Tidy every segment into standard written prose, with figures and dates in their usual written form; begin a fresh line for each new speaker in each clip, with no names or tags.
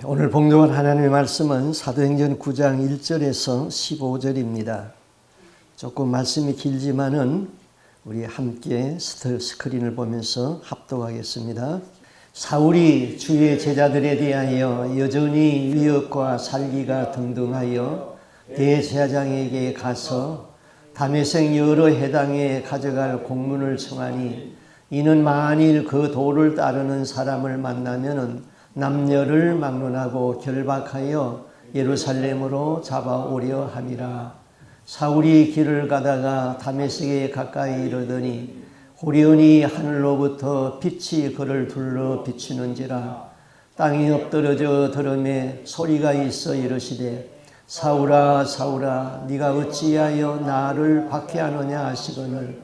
오늘 봉독할 하나님의 말씀은 사도행전 9장 1절에서 15절입니다. 조금 말씀이 길지만은 우리 함께 스크린을 보면서 합독하겠습니다. 사울이 주의 제자들에 대하여 여전히 위협과 살기가 등등하여 대제사장에게 가서 다메섹 여러 해당에 가져갈 공문을 청하니 이는 만일 그 도를 따르는 사람을 만나면은 남녀를 막론하고 결박하여 예루살렘으로 잡아오려 함이라. 사울이 길을 가다가 다메섹에 가까이 이르더니 호련히 하늘로부터 빛이 그를 둘러 비추는지라. 땅이 엎드러져 들음에 소리가 있어 이르시되 사울아 사울아 네가 어찌하여 나를 박해하느냐 하시거늘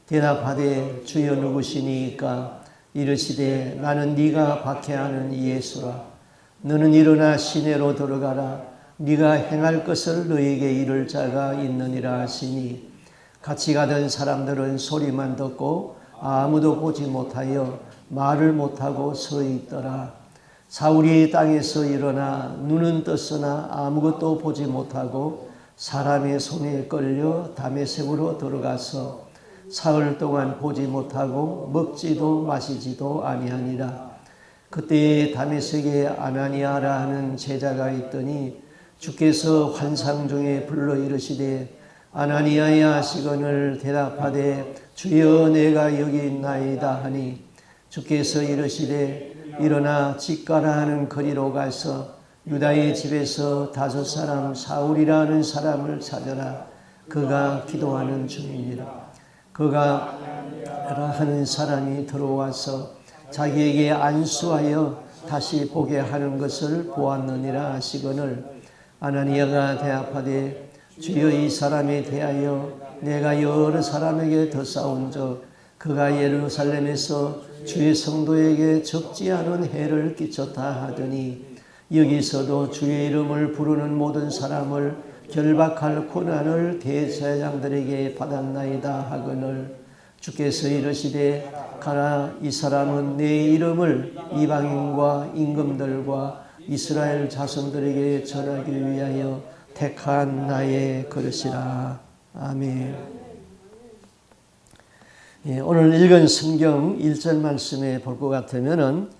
대답하되 주여 누구시니까 이르시되 나는 네가 박해하는 예수라. 너는 일어나 시내로 들어가라. 네가 행할 것을 너에게 이를 자가 있느니라 하시니 같이 가던 사람들은 소리만 듣고 아무도 보지 못하여 말을 못하고 서 있더라. 사울이 땅에서 일어나 눈은 떴으나 아무것도 보지 못하고 사람의 손에 끌려 다메섹으로 들어가서 사흘 동안 보지 못하고 먹지도 마시지도 아니하니라. 그때 다메섹에 아나니아라 하는 제자가 있더니 주께서 환상 중에 불러 이르시되 아나니아야 하시거늘 대답하되 주여 내가 여기 있나이다 하니 주께서 이르시되 일어나 집가라 하는 거리로 가서 유다의 집에서 5 사람 사울이라는 사람을 찾아라. 그가 기도하는 중이니라. 그가 하는 사람이 들어와서 자기에게 안수하여 다시 보게 하는 것을 보았느니라 하시거늘 아나니아가 대답하되 주여 이 사람에 대하여 내가 여러 사람에게 더 싸운즉 그가 예루살렘에서 주의 성도에게 적지 않은 해를 끼쳤다 하더니 여기서도 주의 이름을 부르는 모든 사람을 결박할 고난을 대제사장들에게 받았나이다 하거늘 주께서 이르시되 가라. 이 사람은 내 이름을 이방인과 임금들과 이스라엘 자손들에게 전하기 위하여 택한 나의 그릇이라. 아멘. 오늘 읽은 성경 1절 말씀에 볼 것 같으면은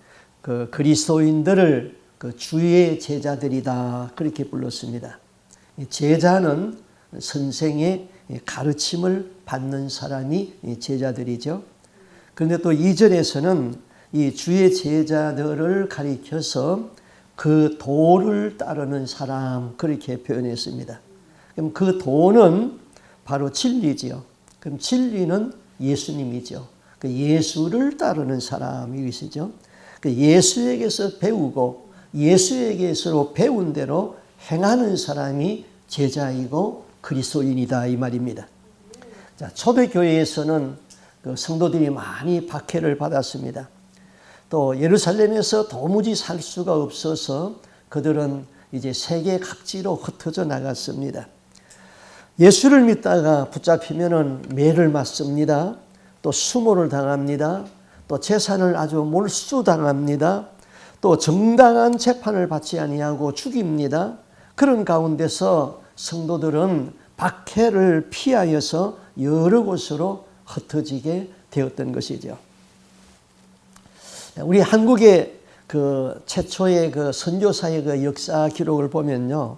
그 그리스도인들을 그 주의 제자들이다 그렇게 불렀습니다. 제자는 선생의 가르침을 받는 사람이 제자들이죠. 그런데 또 2절에서는 이 주의 제자들을 가리켜서 그 도를 따르는 사람 그렇게 표현했습니다. 그럼 그 도는 바로 진리지요. 그럼 진리는 예수님이죠. 그 예수를 따르는 사람이 계시죠. 그 예수에게서 배우고 예수에게서 배운 대로 행하는 사람이 제자이고 그리스도인이다 이 말입니다. 자, 초대교회에서는 그 성도들이 많이 박해를 받았습니다. 또 예루살렘에서 도무지 살 수가 없어서 그들은 이제 세계 각지로 흩어져 나갔습니다. 예수를 믿다가 붙잡히면은 매를 맞습니다. 또 수모를 당합니다. 또 재산을 아주 몰수당합니다. 또 정당한 재판을 받지 아니하고 죽입니다. 그런 가운데서 성도들은 박해를 피하여서 여러 곳으로 흩어지게 되었던 것이죠. 우리 한국의 그 최초의 그 선교사의 그 역사 기록을 보면요.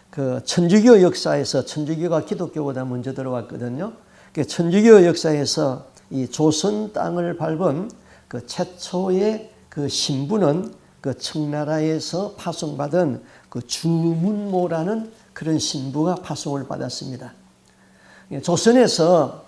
그 천주교 역사에서 천주교가 기독교보다 먼저 들어왔거든요. 그 천주교 역사에서 이 조선 땅을 밟은 그 최초의 그 신부는 그 청나라에서 파송받은 그 주문모라는 그런 신부가 파송을 받았습니다. 조선에서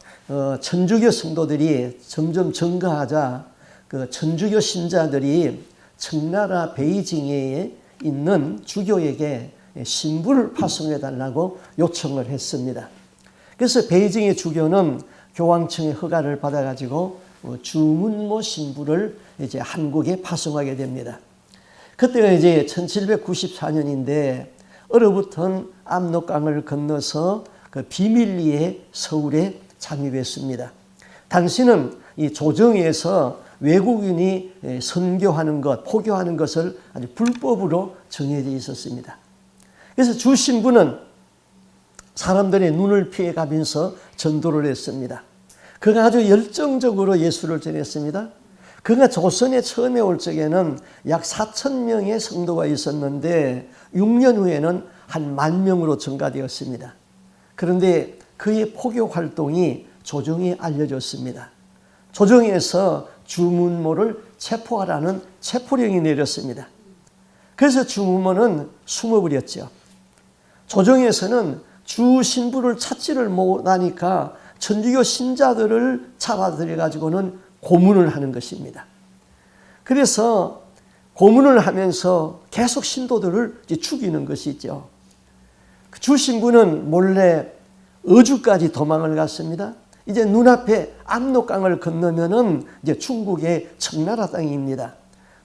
천주교 성도들이 점점 증가하자 그 천주교 신자들이 청나라 베이징에 있는 주교에게 신부를 파송해 달라고 요청을 했습니다. 그래서 베이징의 주교는 교황청의 허가를 받아가지고 주문모 신부를 이제 한국에 파송하게 됩니다. 그때가 이제 1794년인데 얼어붙은 압록강을 건너서 그 비밀리에 서울에 잠입했습니다. 당시는 이 조정에서 외국인이 선교하는 것, 포교하는 것을 아주 불법으로 정해져 있었습니다. 그래서 주 신부는 사람들의 눈을 피해가면서 전도를 했습니다. 그가 아주 열정적으로 예수를 전했습니다. 그가 조선에 처음에 올 적에는 약 4,000명의 성도가 있었는데 6년 후에는 한 10,000명으로 증가되었습니다. 그런데 그의 포교 활동이 조정에 알려졌습니다. 조정에서 주문모를 체포하라는 체포령이 내렸습니다. 그래서 주문모는 숨어버렸죠. 조정에서는 주 신부를 찾지를 못하니까 천주교 신자들을 잡아들여 가지고는 고문을 하는 것입니다. 그래서 고문을 하면서 계속 신도들을 죽이는 것이죠. 주 신부는 몰래 어주까지 도망을 갔습니다. 이제 눈앞에 압록강을 건너면은 이제 중국의 청나라 땅입니다.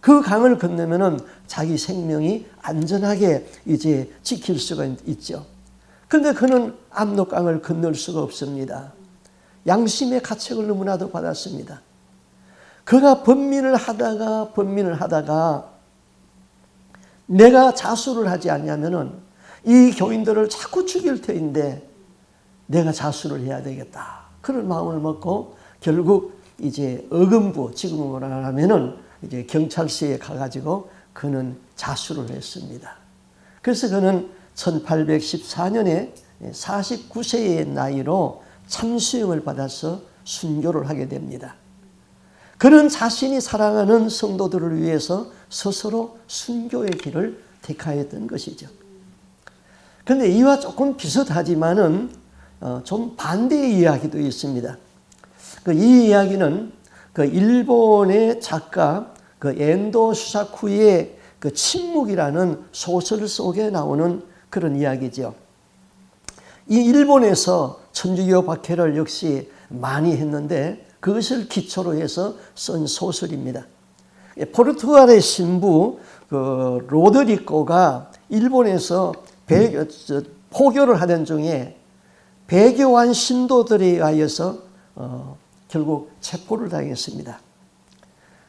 그 강을 건너면은 자기 생명이 안전하게 이제 지킬 수가 있죠. 그런데 그는 압록강을 건널 수가 없습니다. 양심의 가책을 너무나도 받았습니다. 그가 번민을 하다가 내가 자수를 하지 않냐면은 이 교인들을 자꾸 죽일 터인데 내가 자수를 해야 되겠다. 그런 마음을 먹고 결국 이제 어금부, 지금으로 말하면은 이제 경찰서에 가가지고 그는 자수를 했습니다. 그래서 그는 1814년에 49세의 나이로 참수형을 받아서 순교를 하게 됩니다. 그는 자신이 사랑하는 성도들을 위해서 스스로 순교의 길을 택하였던 것이죠. 그런데 이와 조금 비슷하지만은 좀 반대의 이야기도 있습니다. 이 이야기는 일본의 작가 엔도 슈사쿠의 침묵이라는 소설 속에 나오는 그런 이야기죠. 이 일본에서 천주교 박해를 역시 많이 했는데 그것을 기초로 해서 쓴 소설입니다. 포르투갈의 신부 로드리고가 일본에서 포교를 하던 중에 배교한 신도들에 의하여서 결국 체포를 당했습니다.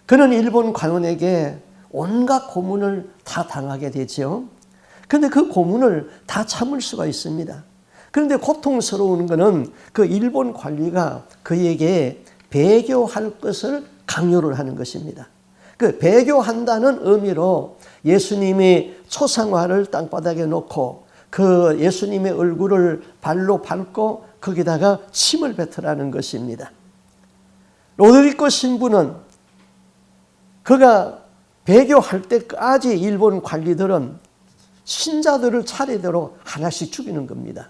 그는 일본 관원에게 온갖 고문을 다 당하게 되죠. 그런데 그 고문을 다 참을 수가 있습니다. 그런데 고통스러운 것은 그 일본 관리가 그에게 배교할 것을 강요를 하는 것입니다. 그 배교한다는 의미로 예수님의 초상화를 땅바닥에 놓고 그 예수님의 얼굴을 발로 밟고 거기다가 침을 뱉으라는 것입니다. 로드리고 신부는 그가 배교할 때까지 일본 관리들은 신자들을 차례대로 하나씩 죽이는 겁니다.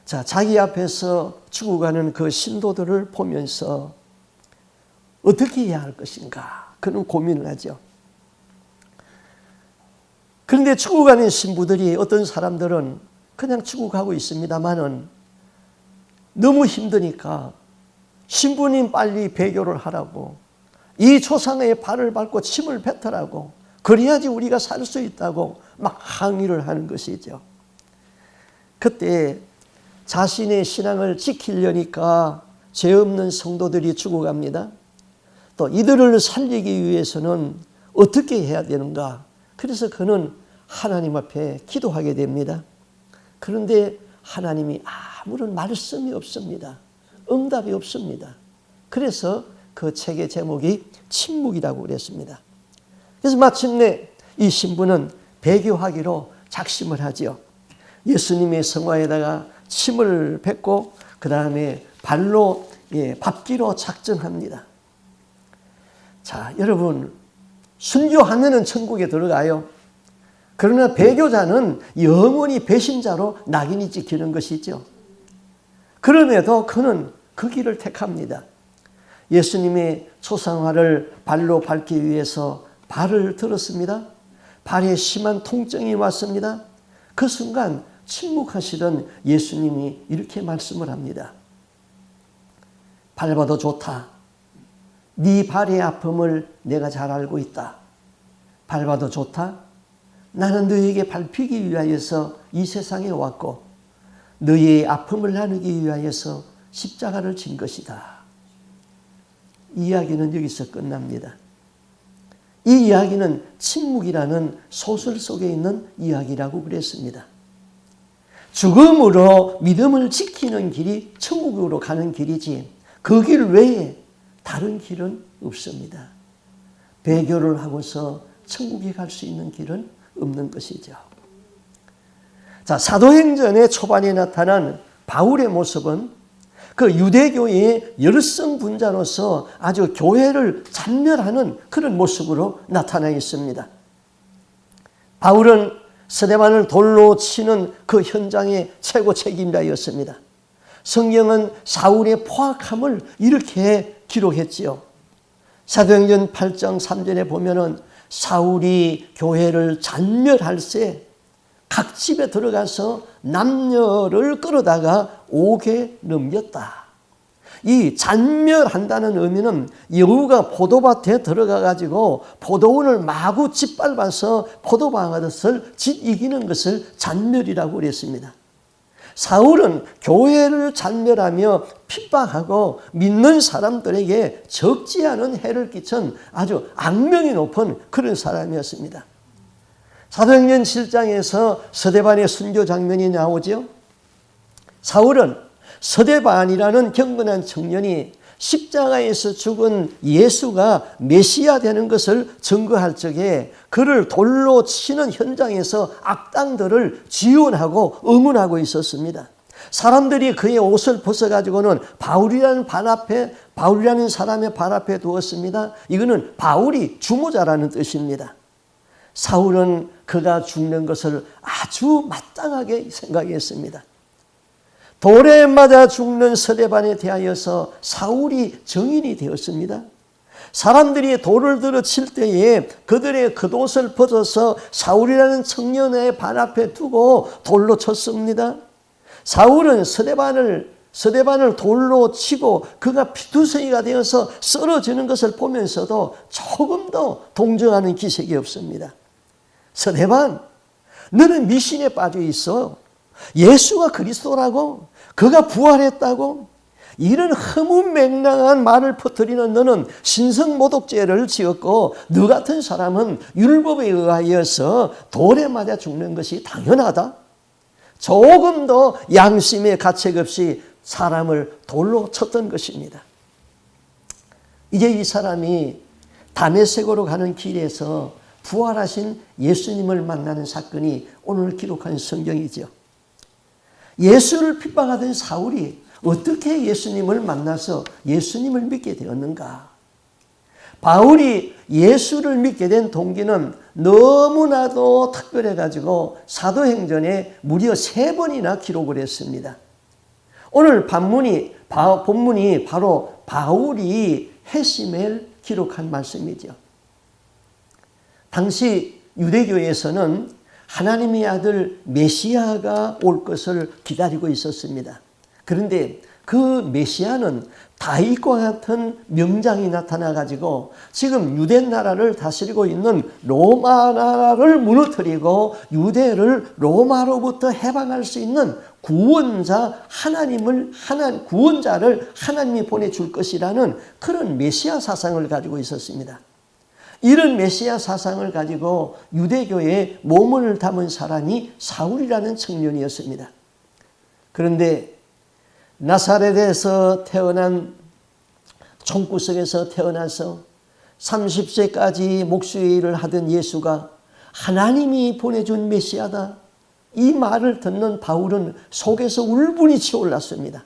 자, 자기 앞에서 죽어가는 그 신도들을 보면서 어떻게 해야 할 것인가 그런 고민을 하죠. 그런데 죽어가는 신부들이 어떤 사람들은 그냥 죽어가고 있습니다만은 너무 힘드니까 신부님 빨리 배교를 하라고, 이 초상에 발을 밟고 침을 뱉으라고, 그래야지 우리가 살 수 있다고 막 항의를 하는 것이죠. 그때 자신의 신앙을 지키려니까 죄 없는 성도들이 죽어갑니다. 또 이들을 살리기 위해서는 어떻게 해야 되는가? 그래서 그는 하나님 앞에 기도하게 됩니다. 그런데 하나님이 아무런 말씀이 없습니다. 응답이 없습니다. 그래서 그 책의 제목이 침묵이라고 그랬습니다. 그래서 마침내 이 신부는 배교하기로 작심을 하지요. 예수님의 성화에다가 침을 뱉고 그 다음에 발로 밟기로 작정합니다. 자, 여러분, 순교하면은 천국에 들어가요. 그러나 배교자는 영원히 배신자로 낙인이 찍히는 것이죠. 그럼에도 그는 그 길을 택합니다. 예수님의 초상화를 발로 밟기 위해서 발을 들었습니다. 발에 심한 통증이 왔습니다. 그 순간 침묵하시던 예수님이 이렇게 말씀을 합니다. 밟아도 좋다. 네 발의 아픔을 내가 잘 알고 있다. 밟아도 좋다. 나는 너에게 밟히기 위하여서 이 세상에 왔고 너의 아픔을 나누기 위하여서 십자가를 진 것이다. 이야기는 여기서 끝납니다. 이 이야기는 침묵이라는 소설 속에 있는 이야기라고 그랬습니다. 죽음으로 믿음을 지키는 길이 천국으로 가는 길이지 그 길 외에 다른 길은 없습니다. 배교를 하고서 천국에 갈 수 있는 길은 없는 것이죠. 자, 사도행전의 초반에 나타난 바울의 모습은 그 유대교의 열성분자로서 아주 교회를 잔멸하는 그런 모습으로 나타나 있습니다. 바울은 스데반을 돌로 치는 그 현장의 최고 책임자였습니다. 성경은 사울의 포악함을 이렇게 기록했지요. 사도행전 8장 3절에 보면은 사울이 교회를 잔멸할 새 각 집에 들어가서 남녀를 끌어다가 옥에 넘겼다. 이 잔멸한다는 의미는 여우가 포도밭에 들어가 가지고 포도원을 마구 짓밟아서 포도밭을 이기는 것을 잔멸이라고 그랬습니다. 사울은 교회를 잔멸하며 핍박하고 믿는 사람들에게 적지 않은 해를 끼친 아주 악명이 높은 그런 사람이었습니다. 사도행전 7장에서 스데반의 순교 장면이 나오죠. 사울은 스데반이라는 경건한 청년이 십자가에서 죽은 예수가 메시아 되는 것을 증거할 적에 그를 돌로 치는 현장에서 악당들을 지원하고 응원하고 있었습니다. 사람들이 그의 옷을 벗어가지고는 바울이라는 사람의 발 앞에 두었습니다. 이거는 바울이 주모자라는 뜻입니다. 사울은 그가 죽는 것을 아주 마땅하게 생각했습니다. 돌에 맞아 죽는 스데반에 대하여서 사울이 정인이 되었습니다. 사람들이 돌을 들어 칠 때에 그들의 겉옷을 벗어서 사울이라는 청년의 발 앞에 두고 돌로 쳤습니다. 사울은 스데반을 돌로 치고 그가 피투성이가 되어서 쓰러지는 것을 보면서도 조금도 동정하는 기색이 없습니다. 스데반, 너는 미신에 빠져 있어. 예수가 그리스도라고, 그가 부활했다고, 이런 허무맹랑한 말을 퍼뜨리는 너는 신성모독죄를 지었고 너 같은 사람은 율법에 의하여서 돌에 맞아 죽는 것이 당연하다. 조금도 양심의 가책 없이 사람을 돌로 쳤던 것입니다. 이제 이 사람이 다메섹으로 가는 길에서 부활하신 예수님을 만나는 사건이 오늘 기록한 성경이죠. 예수를 핍박하던 사울이 어떻게 예수님을 만나서 예수님을 믿게 되었는가? 바울이 예수를 믿게 된 동기는 너무나도 특별해가지고 사도행전에 무려 3번이나 기록을 했습니다. 오늘 본문이 바로 바울이 회심을 기록한 말씀이죠. 당시 유대교에서는 하나님의 아들 메시아가 올 것을 기다리고 있었습니다. 그런데 그 메시아는 다윗과 같은 명장이 나타나가지고 지금 유대 나라를 다스리고 있는 로마 나라를 무너뜨리고 유대를 로마로부터 해방할 수 있는 구원자를 하나님이 보내줄 것이라는 그런 메시아 사상을 가지고 있었습니다. 이런 메시아 사상을 가지고 유대교에 몸을 담은 사람이 사울이라는 청년이었습니다. 그런데 나사렛에서 태어난 총구석에서 태어나서 30세까지 목수의 일을 하던 예수가 하나님이 보내준 메시아다. 이 말을 듣는 바울은 속에서 울분이 치올랐습니다.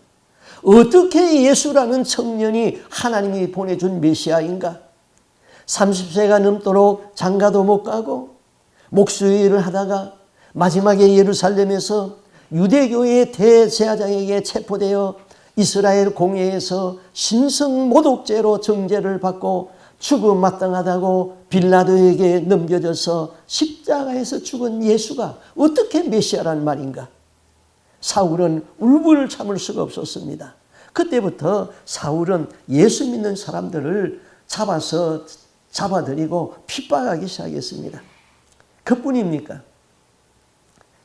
어떻게 예수라는 청년이 하나님이 보내준 메시아인가? 30세가 넘도록 장가도 못 가고 목수의 일을 하다가 마지막에 예루살렘에서 유대교의 대제사장에게 체포되어 이스라엘 공회에서 신성모독죄로 정죄를 받고 죽음 마땅하다고 빌라도에게 넘겨져서 십자가에서 죽은 예수가 어떻게 메시아란 말인가? 사울은 울분을 참을 수가 없었습니다. 그때부터 사울은 예수 믿는 사람들을 잡아들이고 핍박하기 시작했습니다. 그뿐입니까?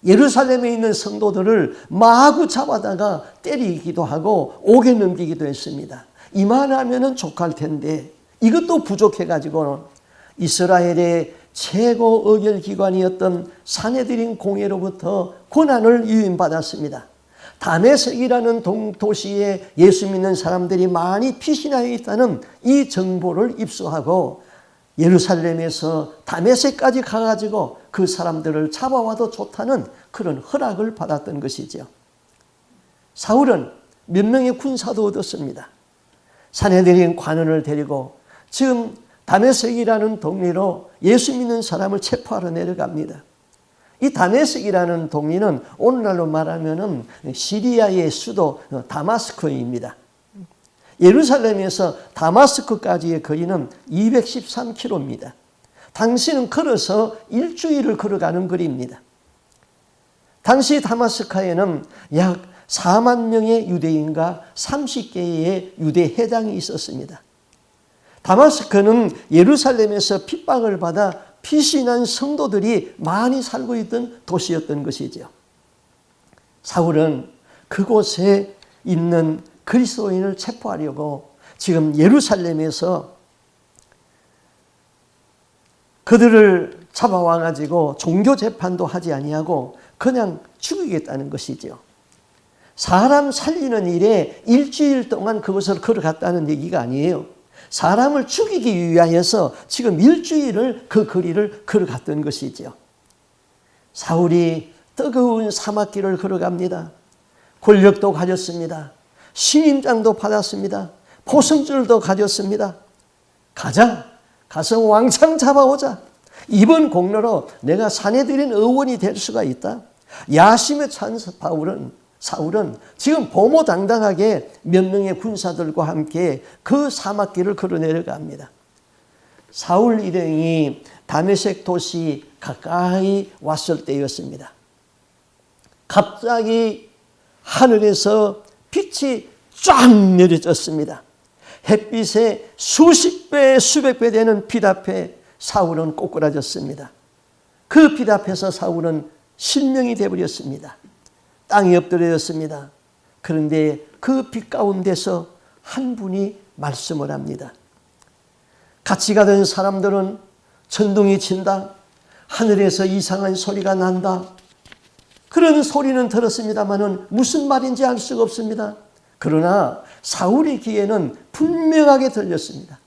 예루살렘에 있는 성도들을 마구 잡아다가 때리기도 하고 옥에 넘기기도 했습니다. 이만하면은 족할 텐데 이것도 부족해가지고는 이스라엘의 최고 의결기관이었던 사내들인 공회로부터 고난을 유인받았습니다. 다메섹이라는 도시에 예수 믿는 사람들이 많이 피신하여 있다는 이 정보를 입수하고 예루살렘에서 다메섹까지 가가지고 그 사람들을 잡아와도 좋다는 그런 허락을 받았던 것이죠. 사울은 몇 명의 군사도 얻었습니다. 사내들인 관원을 데리고 지금 다메섹이라는 동리로 예수 믿는 사람을 체포하러 내려갑니다. 이 다메섹이라는 동리는 오늘날로 말하면 시리아의 수도 다마스크입니다. 예루살렘에서 다마스크까지의 거리는 213km입니다. 당시는 걸어서 일주일을 걸어가는 거리입니다. 당시 다마스크에는 약 4만 명의 유대인과 30개의 유대 회당이 있었습니다. 다마스크는 예루살렘에서 핍박을 받아 피신한 성도들이 많이 살고 있던 도시였던 것이죠. 사울은 그곳에 있는 그리스도인을 체포하려고 지금 예루살렘에서 그들을 잡아와 가지고 종교 재판도 하지 아니하고 그냥 죽이겠다는 것이죠. 사람 살리는 일에 일주일 동안 그것을 걸어갔다는 얘기가 아니에요. 사람을 죽이기 위하여서 지금 일주일을 그 거리를 걸어갔던 것이죠. 사울이 뜨거운 사막길을 걸어갑니다. 권력도 가졌습니다. 신임장도 받았습니다. 포승줄도 가졌습니다. 가서 왕창 잡아오자. 이번 공로로 내가 사내들인 의원이 될 수가 있다. 야심에 찬 사울은 지금 보모당당하게 몇 명의 군사들과 함께 그 사막길을 걸어 내려갑니다. 사울 일행이 다메섹 도시 가까이 왔을 때였습니다. 갑자기 하늘에서 빛이 쫙 내려졌습니다. 햇빛에 수십 배, 수백 배 되는 빛 앞에 사울은 꼬꾸라졌습니다. 그 빛 앞에서 사울은 실명이 되어버렸습니다. 땅에 엎드려졌습니다. 그런데 그 빛 가운데서 한 분이 말씀을 합니다. 같이 가던 사람들은 천둥이 친다. 하늘에서 이상한 소리가 난다. 그런 소리는 들었습니다마는 무슨 말인지 알 수가 없습니다. 그러나 사울의 귀에는 분명하게 들렸습니다.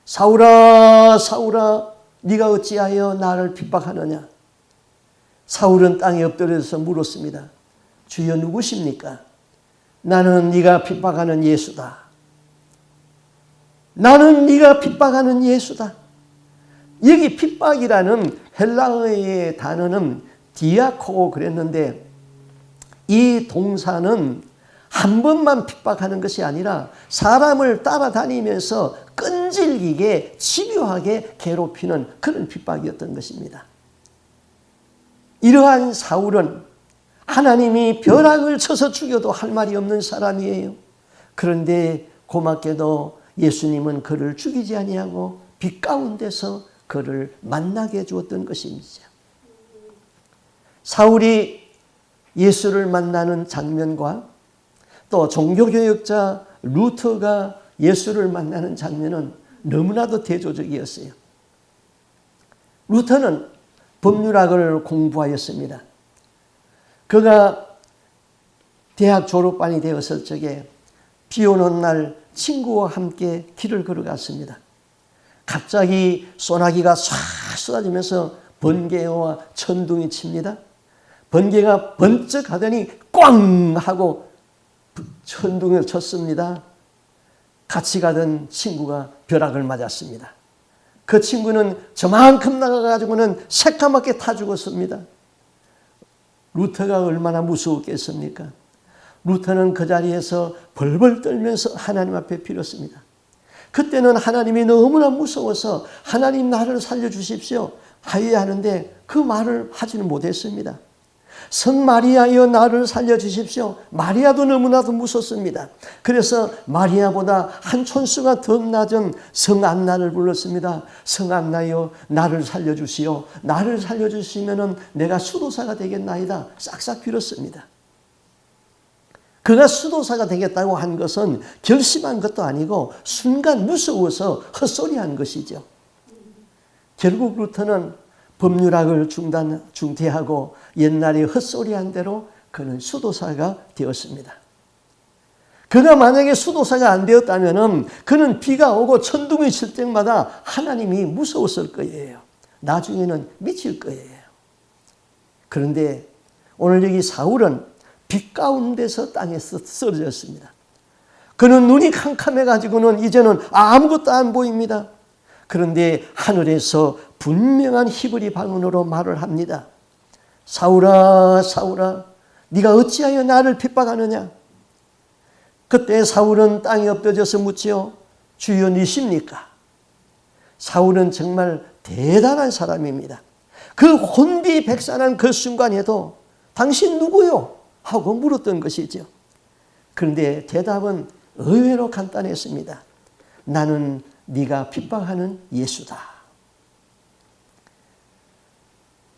사울아, 사울아, 네가 어찌하여 나를 핍박하느냐? 사울은 땅에 엎드려서 물었습니다. 주여 누구십니까? 나는 네가 핍박하는 예수다. 나는 네가 핍박하는 예수다. 여기 핍박이라는 헬라어의 단어는 디아코 그랬는데 이 동사는 한 번만 핍박하는 것이 아니라 사람을 따라다니면서 끈질기게 집요하게 괴롭히는 그런 핍박이었던 것입니다. 이러한 사울은 하나님이 벼락을 쳐서 죽여도 할 말이 없는 사람이에요. 그런데 고맙게도 예수님은 그를 죽이지 아니하고 빛 가운데서 그를 만나게 해주었던 것입니다. 사울이 예수를 만나는 장면과 또 종교개혁자 루터가 예수를 만나는 장면은 너무나도 대조적이었어요. 루터는 법률학을 공부하였습니다. 그가 대학 졸업반이 되었을 적에 비 오는 날 친구와 함께 길을 걸어갔습니다. 갑자기 소나기가 唰 쏟아지면서 번개와 천둥이 칩니다. 번개가 번쩍 하더니 꽝 하고 천둥을 쳤습니다. 같이 가던 친구가 벼락을 맞았습니다. 그 친구는 저만큼 나가가지고는 새까맣게 타 죽었습니다. 루터가 얼마나 무서웠겠습니까? 루터는 그 자리에서 벌벌 떨면서 하나님 앞에 빌었습니다. 그때는 하나님이 너무나 무서워서 하나님 나를 살려주십시오 하여야 하는데 그 말을 하지는 못했습니다. 성 마리아여 나를 살려주십시오. 마리아도 너무나도 무섭습니다. 그래서 마리아보다 한 촌수가 더 낮은 성 안나를 불렀습니다. 성 안나여 나를 살려주시오. 나를 살려주시면 내가 수도사가 되겠나이다. 싹싹 빌었습니다. 그가 수도사가 되겠다고 한 것은 결심한 것도 아니고 순간 무서워서 헛소리한 것이죠. 결국 루터는 법률학을 중퇴하고 옛날에 헛소리한 대로 그는 수도사가 되었습니다. 그가 만약에 수도사가 안 되었다면 그는 비가 오고 천둥이 칠 때마다 하나님이 무서웠을 거예요. 나중에는 미칠 거예요. 그런데 오늘 여기 사울은 빛 가운데서 땅에 쓰러졌습니다. 그는 눈이 캄캄해가지고는 이제는 아무것도 안 보입니다. 그런데 하늘에서 분명한 히브리 방언으로 말을 합니다. 사울아, 사울아, 네가 어찌하여 나를 핍박하느냐? 그때 사울은 땅에 엎드려서 묻지요. 주여 니십니까? 사울은 정말 대단한 사람입니다. 그 혼비백산한 그 순간에도 당신 누구요? 하고 물었던 것이죠. 그런데 대답은 의외로 간단했습니다. 나는 네가 핍박하는 예수다.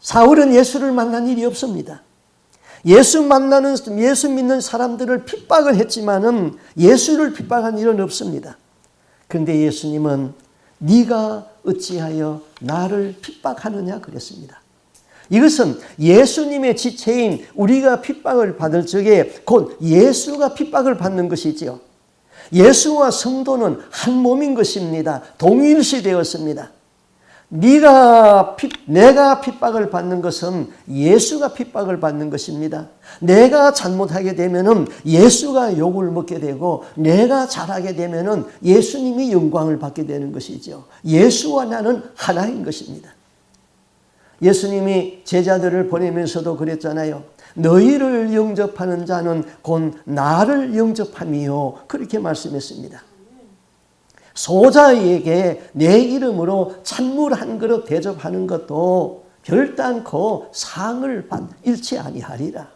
사울은 예수를 만난 일이 없습니다. 예수 믿는 사람들을 핍박을 했지만은 예수를 핍박한 일은 없습니다. 그런데 예수님은 네가 어찌하여 나를 핍박하느냐 그랬습니다. 이것은 예수님의 지체인 우리가 핍박을 받을 적에 곧 예수가 핍박을 받는 것이지요. 예수와 성도는 한 몸인 것입니다. 동일시 되었습니다. 내가 핍박을 받는 것은 예수가 핍박을 받는 것입니다. 내가 잘못하게 되면은 예수가 욕을 먹게 되고 내가 잘하게 되면은 예수님이 영광을 받게 되는 것이죠. 예수와 나는 하나인 것입니다. 예수님이 제자들을 보내면서도 그랬잖아요. 너희를 영접하는 자는 곧 나를 영접함이요. 그렇게 말씀했습니다. 소자에게 내 이름으로 찬물 한 그릇 대접하는 것도 결단코 상을 잃지 아니하리라.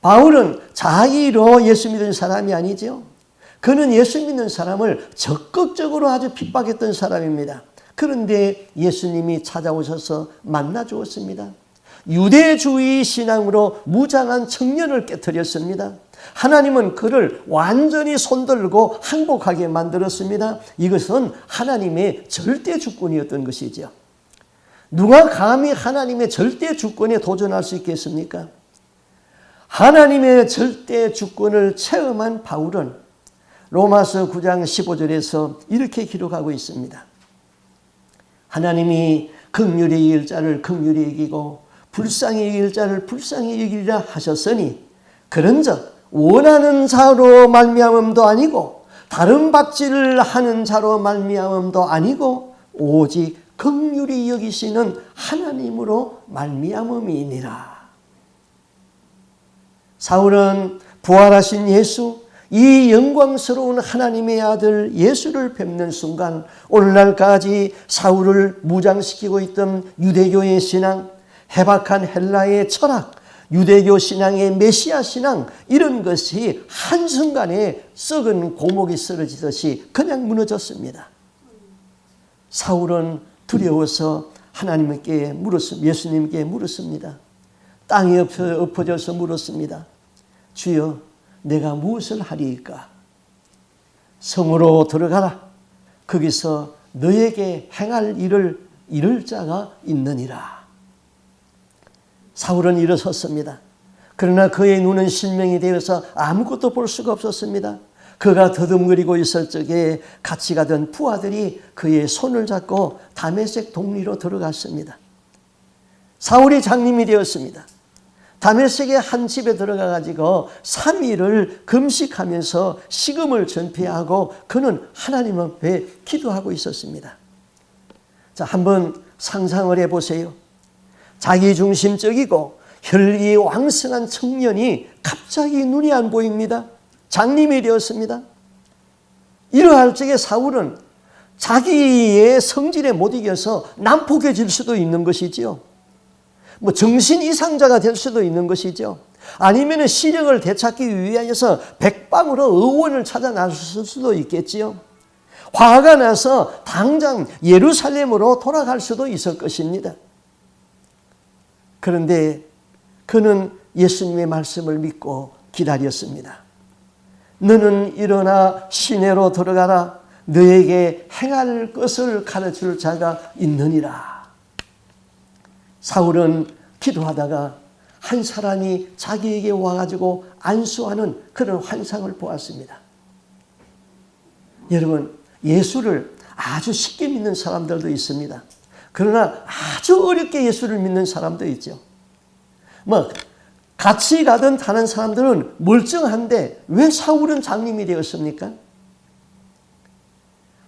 바울은 자의로 예수 믿는 사람이 아니죠. 그는 예수 믿는 사람을 적극적으로 아주 핍박했던 사람입니다. 그런데 예수님이 찾아오셔서 만나 주었습니다. 유대주의 신앙으로 무장한 청년을 깨뜨렸습니다. 하나님은 그를 완전히 손들고 항복하게 만들었습니다. 이것은 하나님의 절대 주권이었던 것이죠. 누가 감히 하나님의 절대 주권에 도전할 수 있겠습니까? 하나님의 절대 주권을 체험한 바울은 로마서 9장 15절에서 이렇게 기록하고 있습니다. 하나님이 긍휼히 여길 자를 긍휼히 여기고 불쌍히 여길 자를 불쌍히 여기리라 하셨으니 그런즉 원하는 자로 말미암음도 아니고 다른 박질을 하는 자로 말미암음도 아니고 오직 긍휼히 여기시는 하나님으로 말미암음이니라. 사울은 부활하신 예수, 이 영광스러운 하나님의 아들 예수를 뵙는 순간 오늘날까지 사울을 무장시키고 있던 유대교의 신앙, 해박한 헬라의 철학, 유대교 신앙의 메시아 신앙 이런 것이 한순간에 썩은 고목이 쓰러지듯이 그냥 무너졌습니다. 사울은 두려워서 예수님께 물었습니다. 땅에 엎어져서 물었습니다. 주여, 내가 무엇을 하리이까? 성으로 들어가라. 거기서 너에게 행할 일을 이룰 자가 있느니라. 사울은 일어섰습니다. 그러나 그의 눈은 실명이 되어서 아무것도 볼 수가 없었습니다. 그가 더듬거리고 있을 적에 같이 가던 부하들이 그의 손을 잡고 다메섹 동리로 들어갔습니다. 사울이 장님이 되었습니다. 다메섹의 한 집에 들어가 가지고 3일을 금식하면서 식음을 전폐하고 그는 하나님 앞에 기도하고 있었습니다. 자, 한번 상상을 해보세요. 자기중심적이고 혈기 왕성한 청년이 갑자기 눈이 안 보입니다. 장님이 되었습니다. 이러할 적에 사울은 자기의 성질에 못 이겨서 난폭해질 수도 있는 것이지요. 정신 이상자가 될 수도 있는 것이죠. 아니면 시력을 되찾기 위하여서 백방으로 의원을 찾아 나설 수도 있겠지요. 화가 나서 당장 예루살렘으로 돌아갈 수도 있을 것입니다. 그런데 그는 예수님의 말씀을 믿고 기다렸습니다. 너는 일어나 시내로 들어가라. 너에게 행할 것을 가르칠 자가 있느니라. 사울은 기도하다가 한 사람이 자기에게 와가지고 안수하는 그런 환상을 보았습니다. 여러분, 예수를 아주 쉽게 믿는 사람들도 있습니다. 그러나 아주 어렵게 예수를 믿는 사람도 있죠. 같이 가던 다른 사람들은 멀쩡한데 왜 사울은 장님이 되었습니까?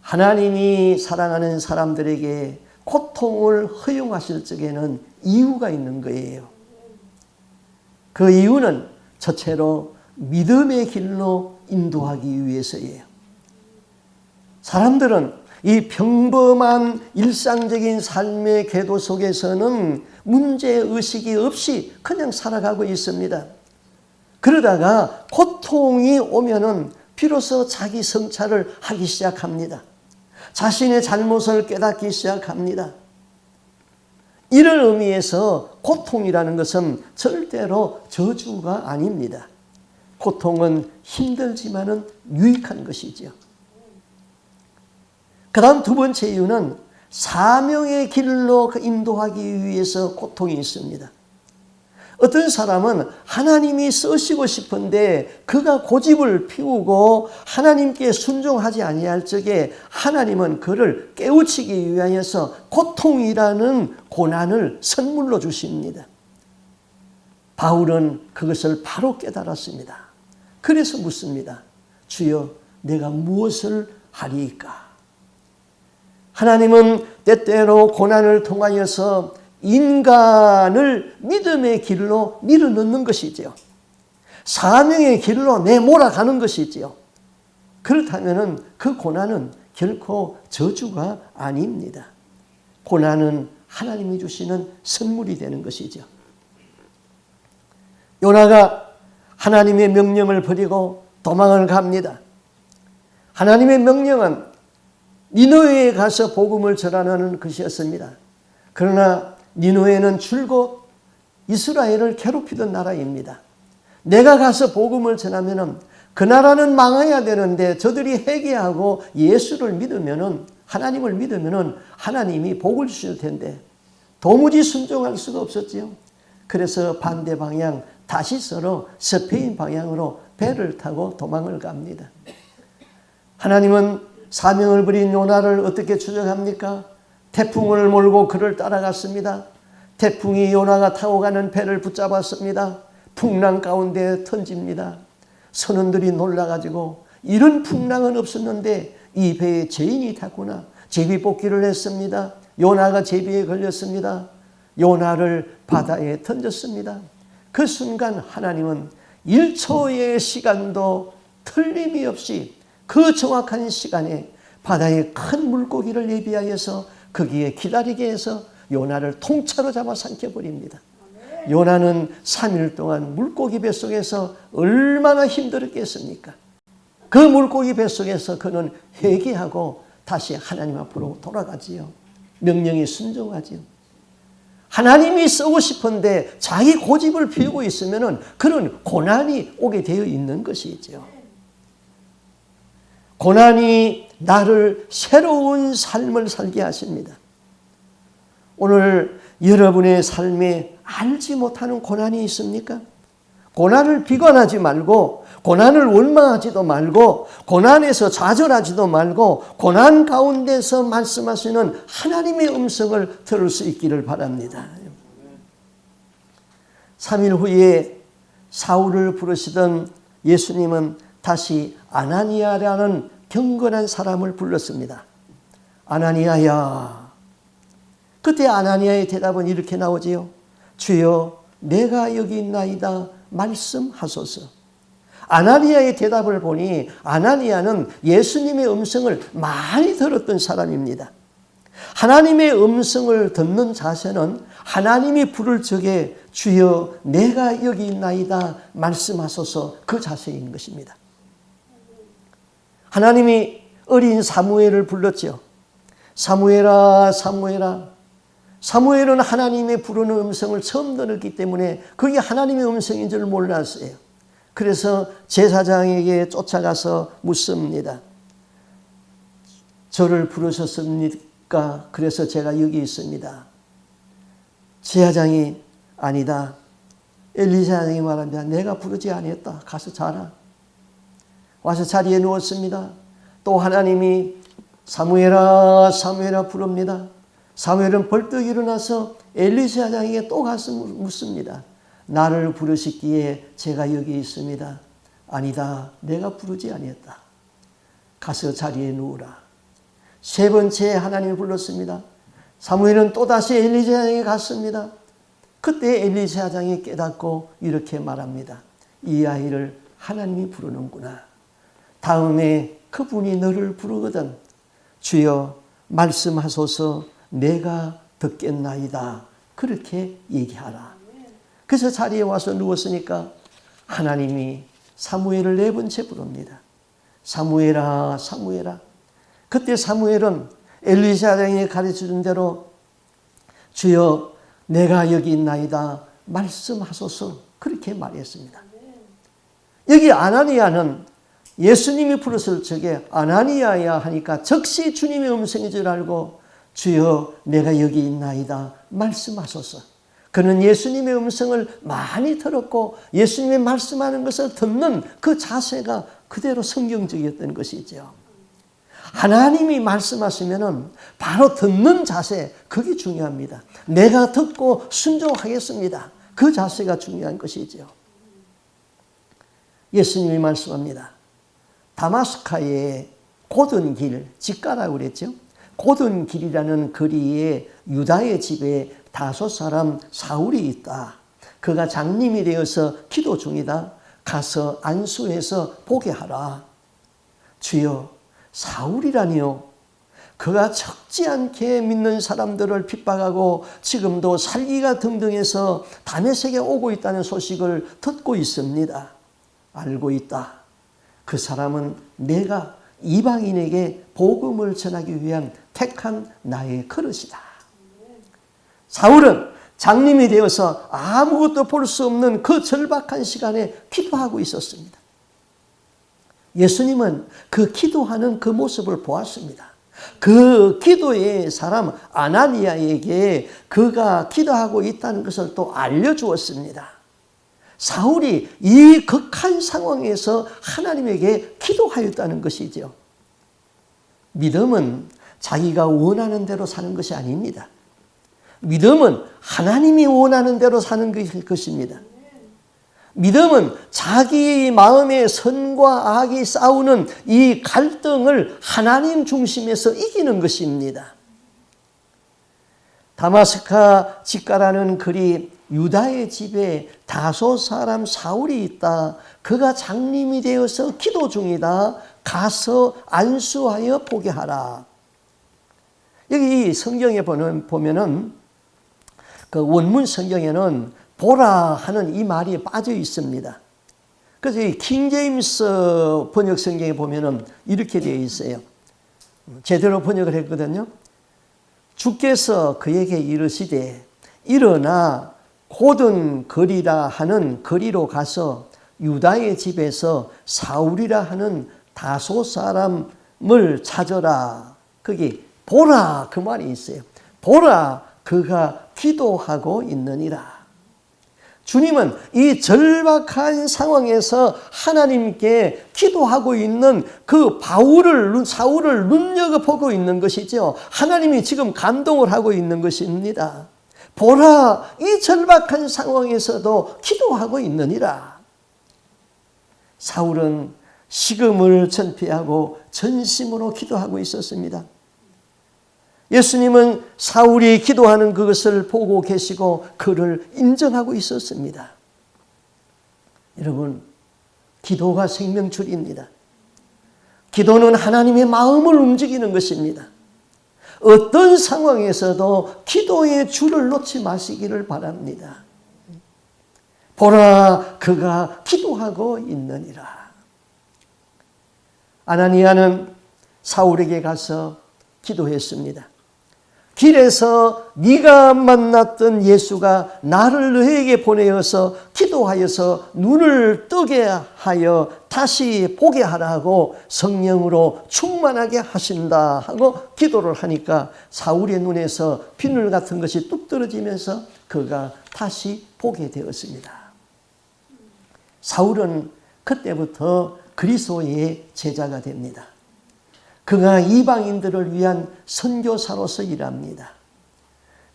하나님이 사랑하는 사람들에게 고통을 허용하실 적에는 이유가 있는 거예요. 그 이유는 첫째로 믿음의 길로 인도하기 위해서예요. 사람들은 이 평범한 일상적인 삶의 궤도 속에서는 문제의식이 없이 그냥 살아가고 있습니다. 그러다가 고통이 오면은 비로소 자기 성찰을 하기 시작합니다. 자신의 잘못을 깨닫기 시작합니다. 이런 의미에서 고통이라는 것은 절대로 저주가 아닙니다. 고통은 힘들지만은 유익한 것이죠. 그 다음 두 번째 이유는 사명의 길로 인도하기 위해서 고통이 있습니다. 어떤 사람은 하나님이 쓰시고 싶은데 그가 고집을 피우고 하나님께 순종하지 아니할 적에 하나님은 그를 깨우치기 위하여서 고통이라는 고난을 선물로 주십니다. 바울은 그것을 바로 깨달았습니다. 그래서 묻습니다. 주여, 내가 무엇을 하리이까? 하나님은 때때로 고난을 통하여서 인간을 믿음의 길로 밀어넣는 것이지요. 사명의 길로 내몰아가는 것이지요. 그렇다면 그 고난은 결코 저주가 아닙니다. 고난은 하나님이 주시는 선물이 되는 것이죠. 요나가 하나님의 명령을 버리고 도망을 갑니다. 하나님의 명령은 니느웨에 가서 복음을 전하는 것이었습니다. 그러나 니느웨는 줄곧 이스라엘을 괴롭히던 나라입니다. 내가 가서 복음을 전하면 그 나라는 망해야 되는데 저들이 회개하고 예수를 믿으면 하나님을 믿으면 하나님이 복을 주실 텐데 도무지 순종할 수가 없었지요. 그래서 반대 방향 다시서로 스페인 방향으로 배를 타고 도망을 갑니다. 하나님은 사명을 버린 요나를 어떻게 추적합니까? 태풍을 몰고 그를 따라갔습니다. 태풍이 요나가 타고 가는 배를 붙잡았습니다. 풍랑 가운데 던집니다. 선원들이 놀라가지고 이런 풍랑은 없었는데 이 배에 죄인이 탔구나. 제비뽑기를 했습니다. 요나가 제비에 걸렸습니다. 요나를 바다에 던졌습니다. 그 순간 하나님은 1초의 시간도 틀림이 없이 그 정확한 시간에 바다에 큰 물고기를 예비하여서 거기에 기다리게 해서 요나를 통째로 잡아 삼켜버립니다. 요나는 3일 동안 물고기 뱃속에서 얼마나 힘들었겠습니까? 그 물고기 뱃속에서 그는 회개하고 다시 하나님 앞으로 돌아가지요. 명령에 순종하지요. 하나님이 쓰고 싶은데 자기 고집을 피우고 있으면 그런 고난이 오게 되어 있는 것이죠. 고난이 나를 새로운 삶을 살게 하십니다. 오늘 여러분의 삶에 알지 못하는 고난이 있습니까? 고난을 비관하지 말고 고난을 원망하지도 말고 고난에서 좌절하지도 말고 고난 가운데서 말씀하시는 하나님의 음성을 들을 수 있기를 바랍니다. 3일 후에 사울을 부르시던 예수님은 다시 아나니아라는 경건한 사람을 불렀습니다. 아나니아야. 그때 아나니아의 대답은 이렇게 나오지요. 주여, 내가 여기 있나이다 말씀하소서. 아나니아의 대답을 보니 아나니아는 예수님의 음성을 많이 들었던 사람입니다. 하나님의 음성을 듣는 자세는 하나님이 부를 적에 주여 내가 여기 있나이다 말씀하소서 그 자세인 것입니다. 하나님이 어린 사무엘을 불렀죠. 사무엘아 사무엘아 사무엘은 하나님의 부르는 음성을 처음 들었기 때문에 그게 하나님의 음성인 줄 몰랐어요. 그래서 제사장에게 쫓아가서 묻습니다. 저를 부르셨습니까? 그래서 제가 여기 있습니다. 제사장이 아니다. 엘리사장이 말합니다. 내가 부르지 아니었다. 가서 자라. 와서 자리에 누웠습니다. 또 하나님이 사무엘아 사무엘아 부릅니다. 사무엘은 벌떡 일어나서 엘리사장에게 또 가서 묻습니다. 나를 부르시기에 제가 여기 있습니다. 아니다. 내가 부르지 아니었다. 가서 자리에 누우라. 세 번째 하나님이 불렀습니다. 사무엘은 또다시 엘리사장에게 갔습니다. 그때 엘리사장이 깨닫고 이렇게 말합니다. 이 아이를 하나님이 부르는구나. 다음에 그분이 너를 부르거든 주여 말씀하소서 내가 듣겠나이다. 그렇게 얘기하라. 그래서 자리에 와서 누웠으니까 하나님이 사무엘을 네 번째 부릅니다. 사무엘아 사무엘아. 그때 사무엘은 엘리사장이 가르쳐준 대로 주여 내가 여기 있나이다. 말씀하소서. 그렇게 말했습니다. 여기 아나니아는 예수님이 부르실 적에 아나니아야 하니까 즉시 주님의 음성인 줄 알고 주여 내가 여기 있나이다. 말씀하소서. 그는 예수님의 음성을 많이 들었고 예수님이 말씀하는 것을 듣는 그 자세가 그대로 성경적이었던 것이죠. 하나님이 말씀하시면 바로 듣는 자세, 그게 중요합니다. 내가 듣고 순종하겠습니다. 그 자세가 중요한 것이죠. 예수님이 말씀합니다. 다마스카의 고든 길, 직가라고 그랬죠. 고든 길이라는 거리에 유다의 집에 5 사람 사울이 있다. 그가 장님이 되어서 기도 중이다. 가서 안수해서 보게 하라. 주여 사울이라니요. 그가 적지 않게 믿는 사람들을 핍박하고 지금도 살기가 등등해서 다메섹에 오고 있다는 소식을 듣고 있습니다. 알고 있다. 그 사람은 내가 이방인에게 복음을 전하기 위한 택한 나의 그릇이다. 사울은 장님이 되어서 아무것도 볼 수 없는 그 절박한 시간에 기도하고 있었습니다. 예수님은 그 기도하는 그 모습을 보았습니다. 그 기도의 사람 아나니아에게 그가 기도하고 있다는 것을 또 알려주었습니다. 사울이 이 극한 상황에서 하나님에게 기도하였다는 것이죠. 믿음은 자기가 원하는 대로 사는 것이 아닙니다. 믿음은 하나님이 원하는 대로 사는 것입니다. 믿음은 자기 마음의 선과 악이 싸우는 이 갈등을 하나님 중심에서 이기는 것입니다. 다마스카 직가라는 글이 유다의 집에 5 사람 사울이 있다. 그가 장님이 되어서 기도 중이다. 가서 안수하여 보게 하라. 여기 성경에 보면은 그 원문 성경에는 보라 하는 이 말이 빠져 있습니다. 그래서 이 킹제임스 번역 성경에 보면은 이렇게 되어 있어요. 제대로 번역을 했거든요. 주께서 그에게 이르시되 일어나 고든 거리라 하는 거리로 가서 유다의 집에서 사울이라 하는 5 사람을 찾아라. 거기 보라 그 말이 있어요. 보라 그가 기도하고 있느니라. 주님은 이 절박한 상황에서 하나님께 기도하고 있는 그 사울을 눈여겨보고 있는 것이죠. 하나님이 지금 감동을 하고 있는 것입니다. 보라, 이 절박한 상황에서도 기도하고 있느니라. 사울은 식음을 전폐하고 전심으로 기도하고 있었습니다. 예수님은 사울이 기도하는 그것을 보고 계시고 그를 인정하고 있었습니다. 여러분, 기도가 생명줄입니다. 기도는 하나님의 마음을 움직이는 것입니다. 어떤 상황에서도 기도의 줄을 놓지 마시기를 바랍니다. 보라, 그가 기도하고 있느니라. 아나니아는 사울에게 가서 기도했습니다. 길에서 네가 만났던 예수가 나를 너에게 보내어서 기도하여서 눈을 뜨게 하여 다시 보게 하라고 성령으로 충만하게 하신다 하고 기도를 하니까 사울의 눈에서 비늘 같은 것이 뚝 떨어지면서 그가 다시 보게 되었습니다. 사울은 그때부터 그리스도의 제자가 됩니다. 그가 이방인들을 위한 선교사로서 일합니다.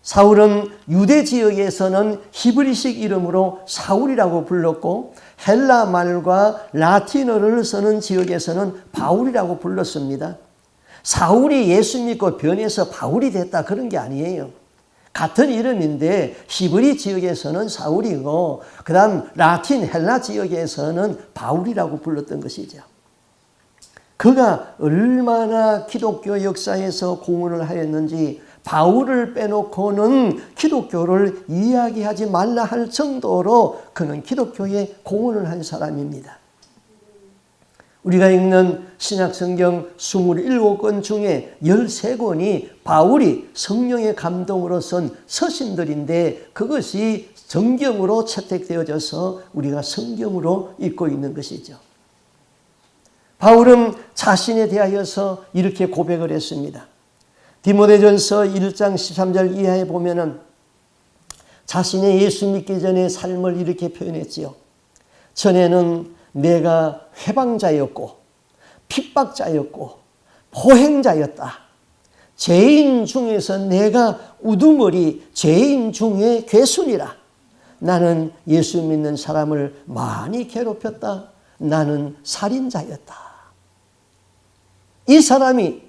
사울은 유대 지역에서는 히브리식 이름으로 사울이라고 불렀고 헬라 말과 라틴어를 쓰는 지역에서는 바울이라고 불렀습니다. 사울이 예수 믿고 변해서 바울이 됐다 그런 게 아니에요. 같은 이름인데 히브리 지역에서는 사울이고 그 다음 라틴 헬라 지역에서는 바울이라고 불렀던 것이죠. 그가 얼마나 기독교 역사에서 공헌을 하였는지 바울을 빼놓고는 기독교를 이야기하지 말라 할 정도로 그는 기독교에 공헌을 한 사람입니다. 우리가 읽는 신약성경 27권 중에 13권이 바울이 성령의 감동으로 쓴 서신들인데 그것이 정경으로 채택되어져서 우리가 성경으로 읽고 있는 것이죠. 바울은 자신에 대하여서 이렇게 고백을 했습니다. 디모데전서 1장 13절 이하에 보면은 자신의 예수 믿기 전의 삶을 이렇게 표현했지요. 전에는 내가 회방자였고 핍박자였고 포행자였다. 죄인 중에서 내가 우두머리 죄인 중에 괴순이라. 나는 예수 믿는 사람을 많이 괴롭혔다. 나는 살인자였다. 이 사람이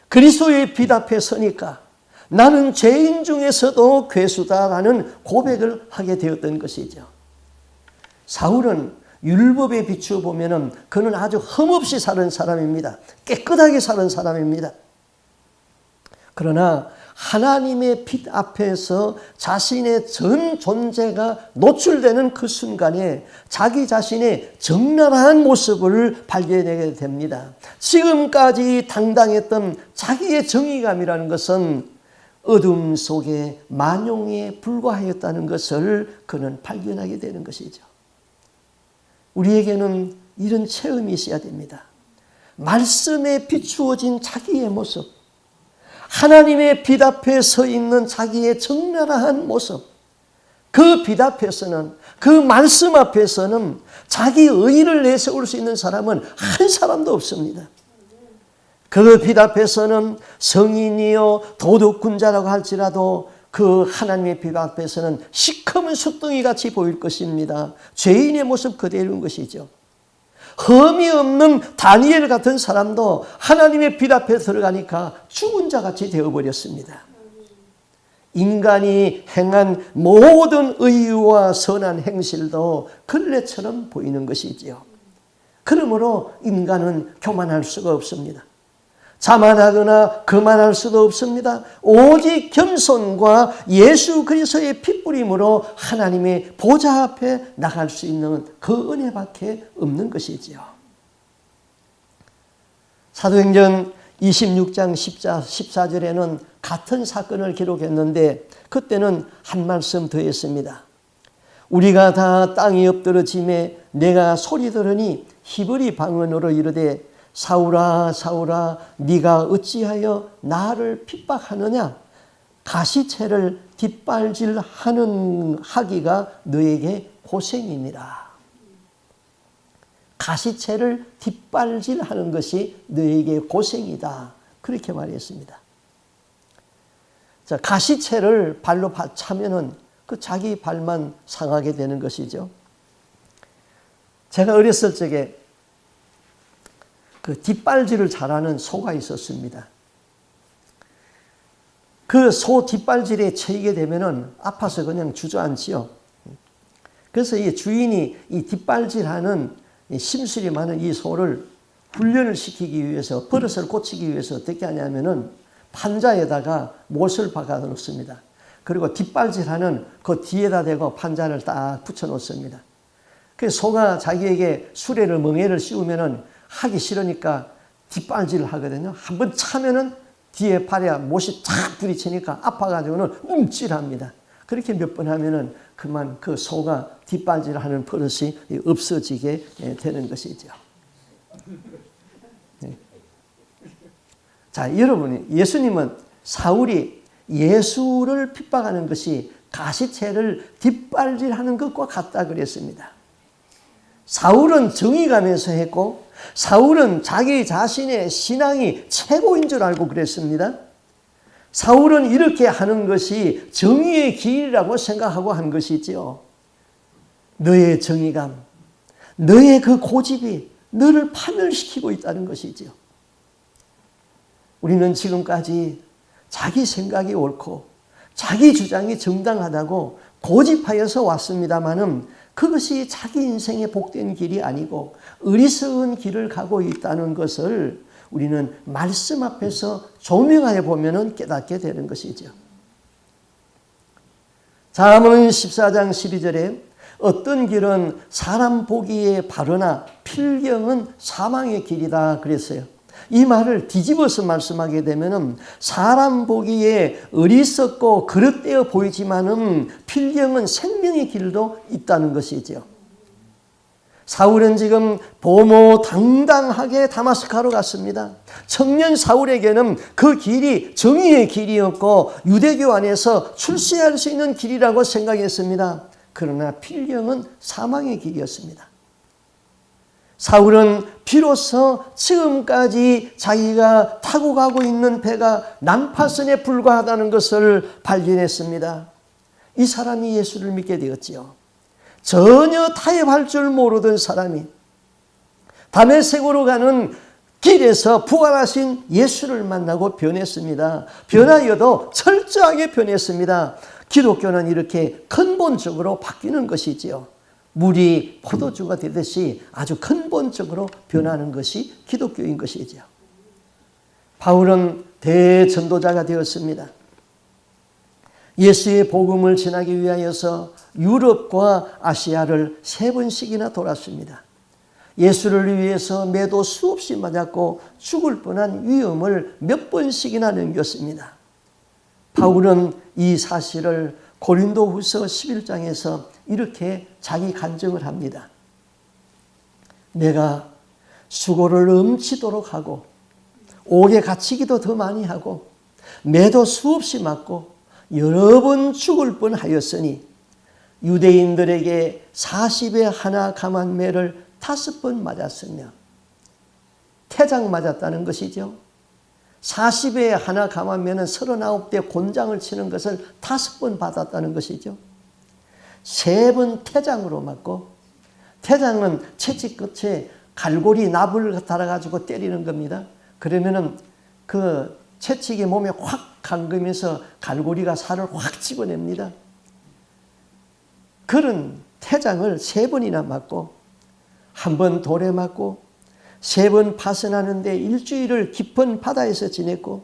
그리스도의 빛 앞에 서니까 나는 죄인 중에서도 괴수다라는 고백을 하게 되었던 것이죠. 사울은 율법에 비추어 보면은 그는 아주 흠없이 사는 사람입니다. 깨끗하게 사는 사람입니다. 그러나 하나님의 빛 앞에서 자신의 전 존재가 노출되는 그 순간에 자기 자신의 적나라한 모습을 발견하게 됩니다. 지금까지 당당했던 자기의 정의감이라는 것은 어둠 속에 만용에 불과하였다는 것을 그는 발견하게 되는 것이죠. 우리에게는 이런 체험이 있어야 됩니다. 말씀에 비추어진 자기의 모습, 하나님의 빛 앞에 서 있는 자기의 적나라한 모습, 그 빛 앞에서는, 그 말씀 앞에서는 자기 의의를 내세울 수 있는 사람은 한 사람도 없습니다. 그 빛 앞에서는 성인이요 도덕군자라고 할지라도 그 하나님의 빛 앞에서는 시커먼 숫둥이 같이 보일 것입니다. 죄인의 모습 그대로인 것이죠. 흠이 없는 다니엘 같은 사람도 하나님의 빛 앞에 들어가니까 죽은 자 같이 되어버렸습니다. 인간이 행한 모든 의와 선한 행실도 걸레처럼 보이는 것이지요. 그러므로 인간은 교만할 수가 없습니다. 자만하거나 거만할 수도 없습니다. 오직 겸손과 예수 그리스도의 핏부림으로 하나님의 보좌 앞에 나갈 수 있는 그 은혜밖에 없는 것이지요. 사도행전 26장 14절에는 같은 사건을 기록했는데 그때는 한 말씀 더 했습니다. 우리가 다 땅에 엎드러짐에 내가 소리 들으니 히브리 방언으로 이르되 사울아 사울아 네가 어찌하여 나를 핍박하느냐 가시채를 뒷발질하기가 너에게 고생이니라. 가시채를 뒷발질하는 것이 너에게 고생이다. 그렇게 말했습니다. 자, 가시채를 발로 차면은 그 자기 발만 상하게 되는 것이죠. 제가 어렸을 적에 그 뒷발질을 잘하는 소가 있었습니다. 그 소 뒷발질에 처이게 되면은 아파서 그냥 주저앉지요. 그래서 이 주인이 이 뒷발질하는 심술이 많은 이 소를 훈련을 시키기 위해서 버릇을 고치기 위해서 어떻게 하냐면은 판자에다가 못을 박아 놓습니다. 그리고 뒷발질하는 그 뒤에다 대고 판자를 딱 붙여 놓습니다. 그래서 소가 자기에게 수레를 멍에를 씌우면은 하기 싫으니까 뒷발질을 하거든요. 한번 차면은 뒤에 팔에 못이 착 부딪히니까 아파가지고는 움찔합니다. 그렇게 몇 번 하면은 그만 그 소가 뒷발질하는 버릇이 없어지게 되는 것이죠. 자, 여러분이 예수님은 사울이 예수를 핍박하는 것이 가시채를 뒷발질하는 것과 같다 그랬습니다. 사울은 정의감에서 했고 사울은 자기 자신의 신앙이 최고인 줄 알고 그랬습니다. 사울은 이렇게 하는 것이 정의의 길이라고 생각하고 한 것이지요. 너의 정의감, 너의 그 고집이 너를 파멸시키고 있다는 것이지요. 우리는 지금까지 자기 생각이 옳고 자기 주장이 정당하다고 고집하여서 왔습니다마는 그것이 자기 인생의 복된 길이 아니고 어리석은 길을 가고 있다는 것을 우리는 말씀 앞에서 조명하여 보면 깨닫게 되는 것이죠. 잠언 14장 12절에 어떤 길은 사람 보기에 바르나 필경은 사망의 길이다 그랬어요. 이 말을 뒤집어서 말씀하게 되면 사람 보기에 어리석고 그릇되어 보이지만은 필경은 생명의 길도 있다는 것이죠. 사울은 지금 보모당당하게 다마스카로 갔습니다. 청년 사울에게는 그 길이 정의의 길이었고 유대교 안에서 출세할 수 있는 길이라고 생각했습니다. 그러나 필경은 사망의 길이었습니다. 사울은 비로소 지금까지 자기가 타고 가고 있는 배가 난파선에 불과하다는 것을 발견했습니다. 이 사람이 예수를 믿게 되었지요. 전혀 타협할 줄 모르던 사람이 다메섹으로 가는 길에서 부활하신 예수를 만나고 변했습니다. 변하여도 철저하게 변했습니다. 기독교는 이렇게 근본적으로 바뀌는 것이지요. 물이 포도주가 되듯이 아주 근본적으로 변하는 것이 기독교인 것이죠. 바울은 대전도자가 되었습니다. 예수의 복음을 전하기 위하여서 유럽과 아시아를 3번씩이나 돌았습니다. 예수를 위해서 매도 수없이 맞았고 죽을 뻔한 위험을 몇 번씩이나 넘겼습니다. 바울은 이 사실을 고린도후서 11장에서 이렇게 자기 간증을 합니다. 내가 수고를 넘치도록 하고 옥에 갇히기도 더 많이 하고 매도 수없이 맞고 여러 번 죽을 뻔하였으니 유대인들에게 40에 하나 감한 매를 5번 맞았으며 태장 맞았다는 것이죠. 40에 하나 감한 매는 39대 곤장을 치는 것을 5번 받았다는 것이죠. 3번 태장으로 맞고 태장은 채찍 끝에 갈고리 납을 달아가지고 때리는 겁니다. 그러면은 그 채찍이 몸에 확 감으면서 갈고리가 살을 확 집어냅니다. 그런 태장을 3번이나 맞고 1번 돌에 맞고 3번 파선하는데 일주일을 깊은 바다에서 지냈고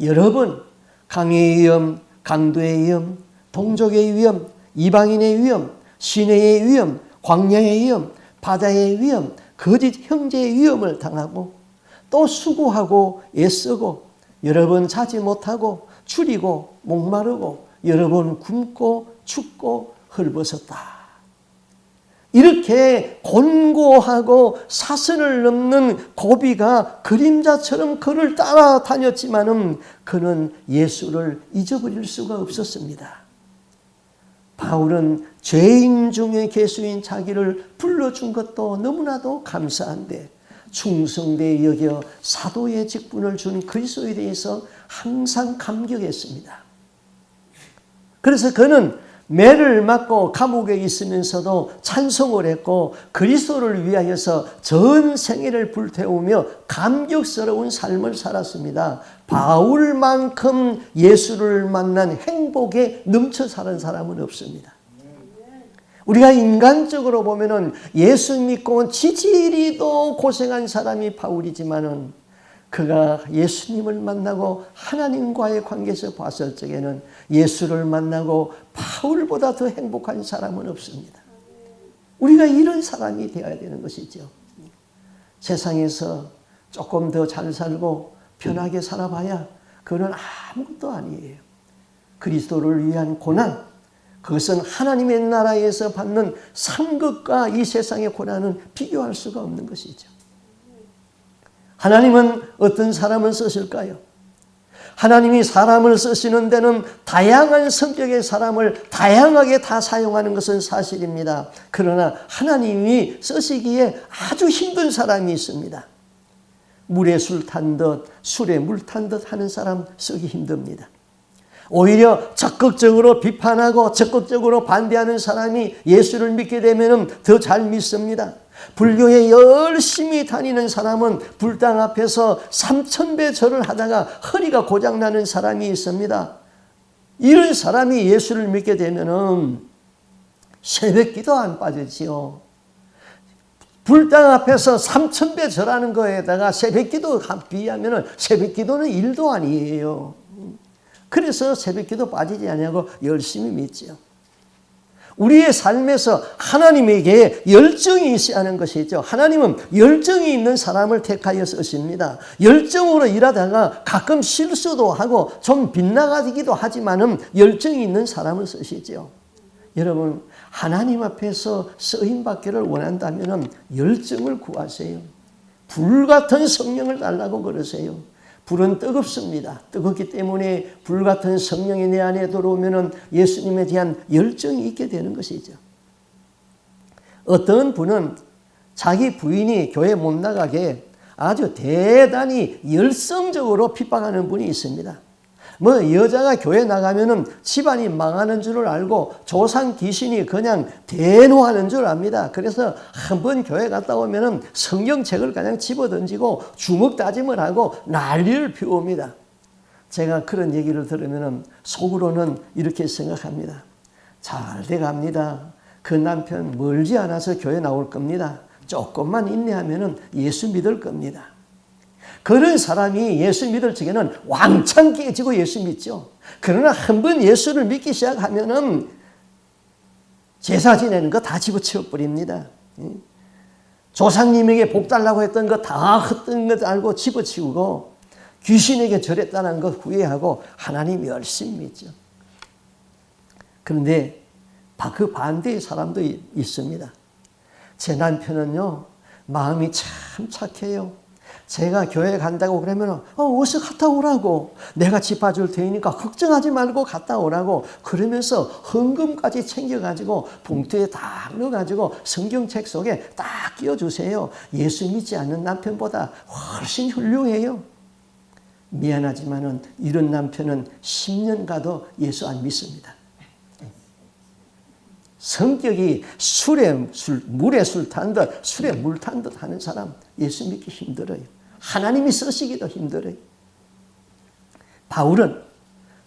여러 번 강의 위험, 강도의 위험, 동족의 위험, 이방인의 위험, 시내의 위험, 광야의 위험, 바다의 위험, 거짓 형제의 위험을 당하고 또 수고하고 애쓰고 여러 번 자지 못하고 줄이고 목마르고 여러 번 굶고 춥고 헐벗었다. 이렇게 곤고하고 사선을 넘는 고비가 그림자처럼 그를 따라다녔지만은 그는 예수를 잊어버릴 수가 없었습니다. 바울은 죄인 중에 괴수인 자기를 불러준 것도 너무나도 감사한데 충성되이 여겨 사도의 직분을 준 그리스도에 대해서 항상 감격했습니다. 그래서 그는 매를 맞고 감옥에 있으면서도 찬송을 했고 그리스도를 위하여서 전 생애를 불태우며 감격스러운 삶을 살았습니다. 바울만큼 예수를 만난 행복에 넘쳐 사는 사람은 없습니다. 우리가 인간적으로 보면은 예수 믿고 지지리도 고생한 사람이 바울이지만은 그가 예수님을 만나고 하나님과의 관계에서 봤을 적에는 예수를 만나고 바울보다 더 행복한 사람은 없습니다. 우리가 이런 사람이 되어야 되는 것이죠. 세상에서 조금 더 잘 살고 편하게 살아봐야 그건 아무것도 아니에요. 그리스도를 위한 고난, 그것은 하나님의 나라에서 받는 상급과 이 세상의 고난은 비교할 수가 없는 것이죠. 하나님은 어떤 사람을 쓰실까요? 하나님이 사람을 쓰시는 데는 다양한 성격의 사람을 다양하게 다 사용하는 것은 사실입니다. 그러나 하나님이 쓰시기에 아주 힘든 사람이 있습니다. 물에 술 탄 듯 술에 물 탄 듯 하는 사람 쓰기 힘듭니다. 오히려 적극적으로 비판하고 적극적으로 반대하는 사람이 예수를 믿게 되면 더 잘 믿습니다. 불교에 열심히 다니는 사람은 불당 앞에서 3000배 절을 하다가 허리가 고장나는 사람이 있습니다. 이런 사람이 예수를 믿게 되면 새벽기도 안 빠지지요. 불당 앞에서 3000배 절하는 거에다가 새벽기도 비하면 새벽기도는 일도 아니에요. 그래서 새벽기도 빠지지 않냐고 열심히 믿지요. 우리의 삶에서 하나님에게 열정이 있어야 하는 것이죠. 하나님은 열정이 있는 사람을 택하여 쓰십니다. 열정으로 일하다가 가끔 실수도 하고 좀 빗나가기도 하지만은 열정이 있는 사람을 쓰시죠. 여러분, 하나님 앞에서 쓰임받기를 원한다면 열정을 구하세요. 불같은 성령을 달라고 그러세요. 불은 뜨겁습니다. 뜨겁기 때문에 불같은 성령이 내 안에 들어오면 예수님에 대한 열정이 있게 되는 것이죠. 어떤 분은 자기 부인이 교회 못 나가게 아주 대단히 열성적으로 핍박하는 분이 있습니다. 여자가 교회 나가면은 집안이 망하는 줄을 알고 조상 귀신이 그냥 대노하는 줄 압니다. 그래서 한번 교회 갔다 오면은 성경책을 그냥 집어던지고 주먹 다짐을 하고 난리를 피웁니다. 제가 그런 얘기를 들으면은 속으로는 이렇게 생각합니다. 잘 돼갑니다. 그 남편 멀지 않아서 교회 나올 겁니다. 조금만 인내하면은 예수 믿을 겁니다. 그런 사람이 예수 믿을 적에는 왕창 깨지고 예수 믿죠. 그러나 한번 예수를 믿기 시작하면은 제사 지내는 거 다 집어치워 버립니다. 조상님에게 복 달라고 했던 거 다 헛된 것 알고 집어치우고 귀신에게 절했다는 것 후회하고 하나님 열심히 믿죠. 그런데 그 반대의 사람도 있습니다. 제 남편은요, 마음이 참 착해요. 제가 교회 간다고 그러면 어서 갔다 오라고, 내가 집 봐줄 테니까 걱정하지 말고 갔다 오라고 그러면서 헌금까지 챙겨가지고 봉투에 딱 넣어가지고 성경책 속에 딱 끼워주세요. 예수 믿지 않는 남편보다 훨씬 훌륭해요. 미안하지만은 이런 남편은 10년 가도 예수 안 믿습니다. 성격이 물에 술 탄 듯 술에 물 탄 듯 하는 사람 예수 믿기 힘들어요. 하나님이 쓰시기도 힘들어요. 바울은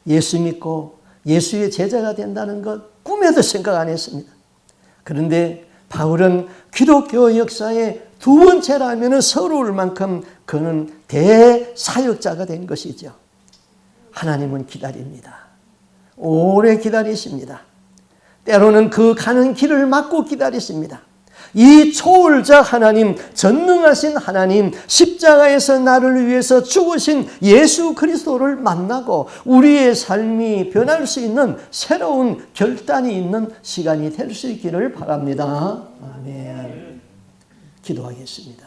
예수 믿고 예수의 제자가 된다는 것 꿈에도 생각 안 했습니다. 그런데 바울은 기독교 역사의 두 번째라면 서러울 만큼 그는 대사역자가 된 것이죠. 하나님은 기다립니다. 오래 기다리십니다. 때로는 그 가는 길을 막고 기다리십니다. 이 초월자 하나님, 전능하신 하나님, 십자가에서 나를 위해서 죽으신 예수 그리스도를 만나고 우리의 삶이 변할 수 있는 새로운 결단이 있는 시간이 될 수 있기를 바랍니다. 아멘. 기도하겠습니다.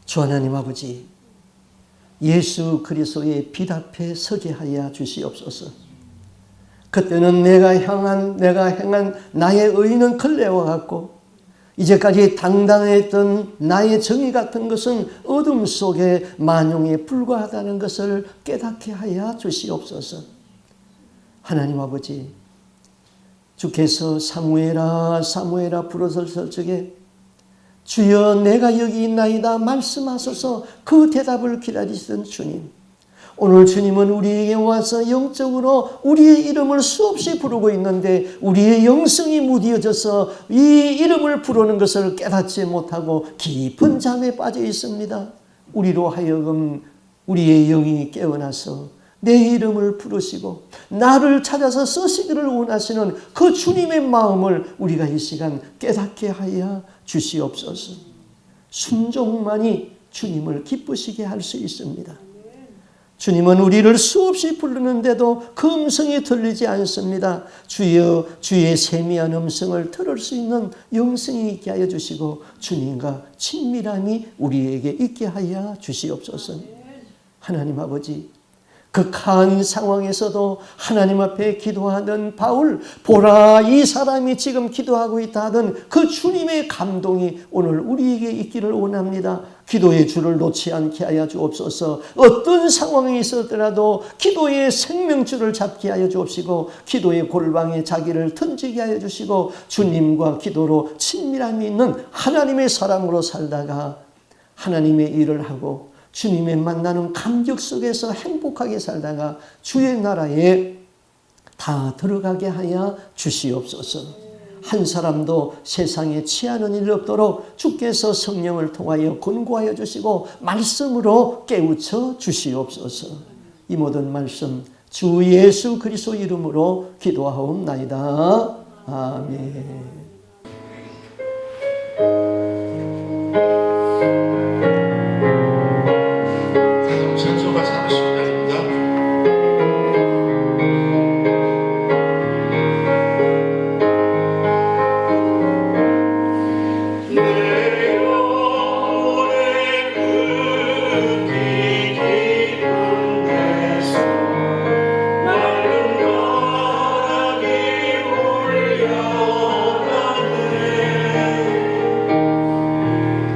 주 하나님 아버지, 예수 그리스도의 빛 앞에 서게 하여 주시옵소서. 그때는 내가 행한 나의 의는 걸레와 같고 이제까지 당당했던 나의 정의 같은 것은 어둠 속에 만용에 불과하다는 것을 깨닫게 하여 주시옵소서. 하나님 아버지, 주께서 사무엘아 사무엘아 부르셨을 적에 주여 내가 여기 있나이다 말씀하소서 그 대답을 기다리시던 주님, 오늘 주님은 우리에게 와서 영적으로 우리의 이름을 수없이 부르고 있는데 우리의 영성이 무뎌져서 이 이름을 부르는 것을 깨닫지 못하고 깊은 잠에 빠져 있습니다. 우리로 하여금 우리의 영이 깨어나서 내 이름을 부르시고 나를 찾아서 쓰시기를 원하시는 그 주님의 마음을 우리가 이 시간 깨닫게 하여 주시옵소서. 순종만이 주님을 기쁘시게 할 수 있습니다. 주님은 우리를 수없이 부르는데도 그 음성이 들리지 않습니다. 주여, 주의 세미한 음성을 들을 수 있는 영성이 있게 하여 주시고 주님과 친밀함이 우리에게 있게 하여 주시옵소서. 하나님 아버지, 극한 상황에서도 하나님 앞에 기도하던 바울, 보라 이 사람이 지금 기도하고 있다 하던 그 주님의 감동이 오늘 우리에게 있기를 원합니다. 기도의 줄을 놓지 않게 하여 주옵소서. 어떤 상황이 있었더라도 기도의 생명줄을 잡게 하여 주옵시고 기도의 골방에 자기를 던지게 하여 주시고 주님과 기도로 친밀함이 있는 하나님의 사람으로 살다가 하나님의 일을 하고 주님의 만나는 감격 속에서 행복하게 살다가 주의 나라에 다 들어가게 하여 주시옵소서. 한 사람도 세상에 취하는 일 없도록 주께서 성령을 통하여 권고하여 주시고 말씀으로 깨우쳐 주시옵소서. 이 모든 말씀 주 예수 그리스도 이름으로 기도하옵나이다. 아멘.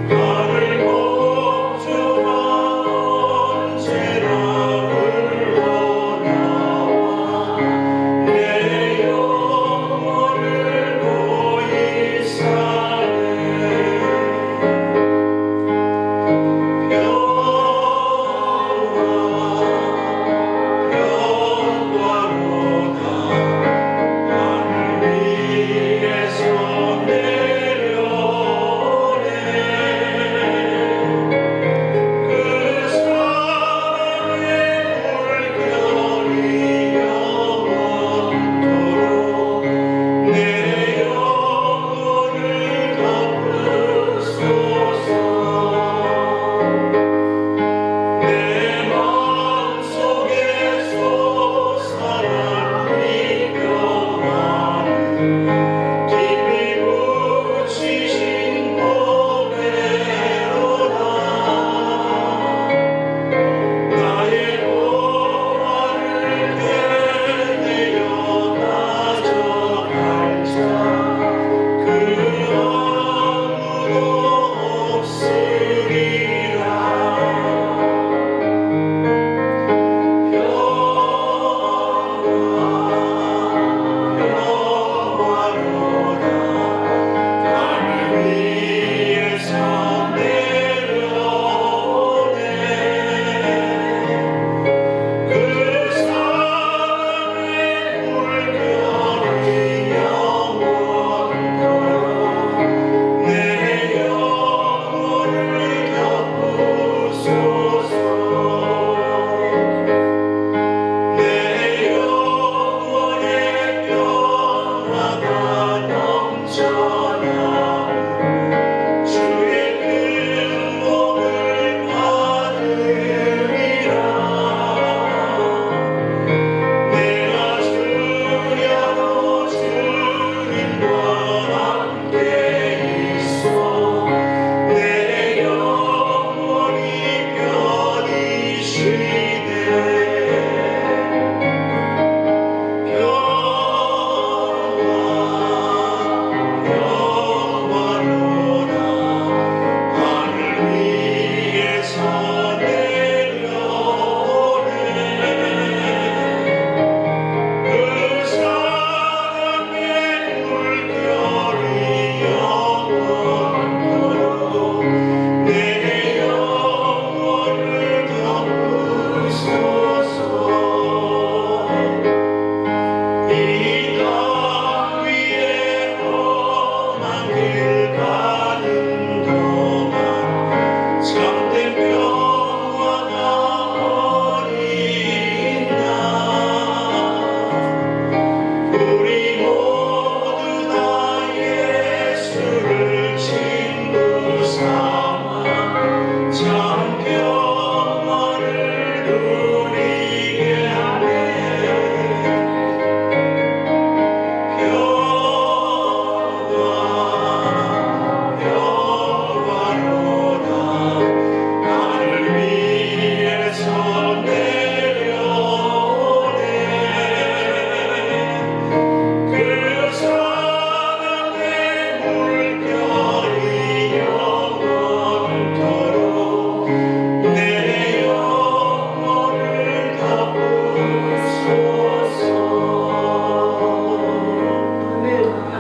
나를 걱정한 죄라